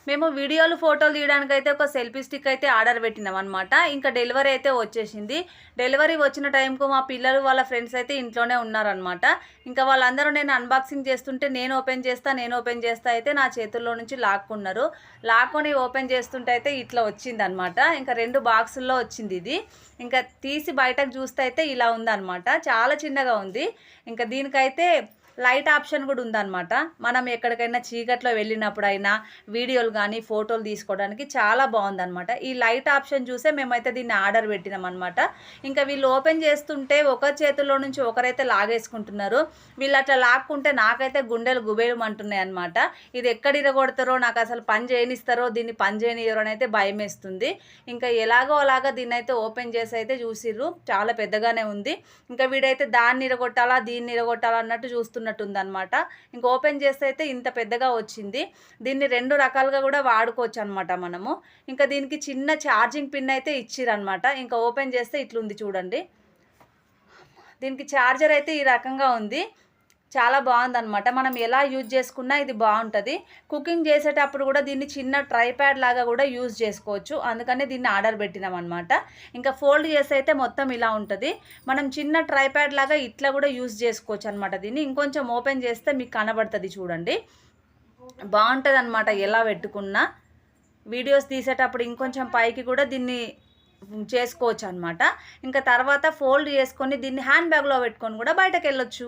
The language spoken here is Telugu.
మేము వీడియోలు ఫోటోలు తీయడానికైతే ఒక సెల్ఫీ స్టిక్ అయితే ఆర్డర్ పెట్టినాం అనమాట. ఇంకా డెలివరీ అయితే వచ్చేసింది. డెలివరీ వచ్చిన టైంకు మా పిల్లలు వాళ్ళ ఫ్రెండ్స్ అయితే ఇంట్లోనే ఉన్నారనమాట. ఇంకా వాళ్ళందరూ నేను అన్బాక్సింగ్ చేస్తుంటే నేను ఓపెన్ చేస్తా అయితే నా చేతుల్లో నుంచి లాక్కున్నారు. లాక్కొని ఓపెన్ చేస్తుంటే అయితే ఇట్లా వచ్చిందనమాట. ఇంకా 2 బాక్సుల్లో వచ్చింది ఇది. ఇంకా తీసి బయటకు చూస్తే అయితే ఇలా ఉందన్నమాట. చాలా చిన్నగా ఉంది. ఇంకా దీనికైతే లైట్ ఆప్షన్ కూడా ఉందన్నమాట. మనం ఎక్కడికైనా చీకట్లో వెళ్ళినప్పుడైనా వీడియోలు కానీ ఫోటోలు తీసుకోవడానికి చాలా బాగుందన్నమాట. ఈ లైట్ ఆప్షన్ చూసే మేమైతే దీన్ని ఆర్డర్ పెట్టినాం అనమాట. ఇంకా వీళ్ళు ఓపెన్ చేస్తుంటే ఒకరి చేతుల్లో నుంచి ఒకరైతే లాగేసుకుంటున్నారు. వీళ్ళు అట్లా లాక్కుంటే నాకైతే గుండెలు గుబేయమంటున్నాయి అనమాట. ఇది ఎక్కడ ఇరగొడతారో, నాకు అసలు పని చేయనిస్తారో, దీన్ని పని చేయనియరో అని అయితే భయం వేస్తుంది. ఇంకా ఎలాగో అలాగా దీన్ని అయితే ఓపెన్ చేసి అయితే చూసిర్రు. చాలా పెద్దగానే ఉంది. ఇంకా వీడైతే దాన్ని ఇరగొట్టాలా దీన్ని ఇరగొట్టాలా అన్నట్టు చూస్తున్నట్టుందనమాట. ఇంకా ఓపెన్ చేస్తే అయితే ఇంత పెద్దగా వచ్చింది. దీన్ని 2 రకాలుగా కూడా వాడుకోవచ్చు అనమాట మనము. ఇంకా దీనికి చిన్న ఛార్జింగ్ పిన్ అయితే ఇచ్చిరనమాట. ఇంకా ఓపెన్ చేస్తే ఇట్లుంది చూడండి. దీనికి ఛార్జర్ అయితే ఈ రకంగా ఉంది. చాలా బాగుందన్నమాట. మనం ఎలా యూజ్ చేసుకున్నా ఇది బాగుంటుంది. కుకింగ్ చేసేటప్పుడు కూడా దీన్ని చిన్న ట్రైప్యాడ్ లాగా కూడా యూజ్ చేసుకోవచ్చు. అందుకనే దీన్ని ఆర్డర్ పెట్టినాం అనమాట. ఇంకా ఫోల్డ్ చేసి అయితే మొత్తం ఇలా ఉంటుంది. మనం చిన్న ట్రైప్యాడ్ లాగా ఇట్లా కూడా యూజ్ చేసుకోవచ్చు అనమాట. దీన్ని ఇంకొంచెం ఓపెన్ చేస్తే మీకు కనబడుతుంది చూడండి. బాగుంటుంది అనమాట ఎలా పెట్టుకున్నా. వీడియోస్ తీసేటప్పుడు ఇంకొంచెం పైకి కూడా దీన్ని చేసుకోవచ్చు అనమాట. ఇంకా తర్వాత ఫోల్డ్ చేసుకొని దీన్ని హ్యాండ్ బ్యాగ్లో పెట్టుకొని కూడా బయటకు వెళ్ళొచ్చు.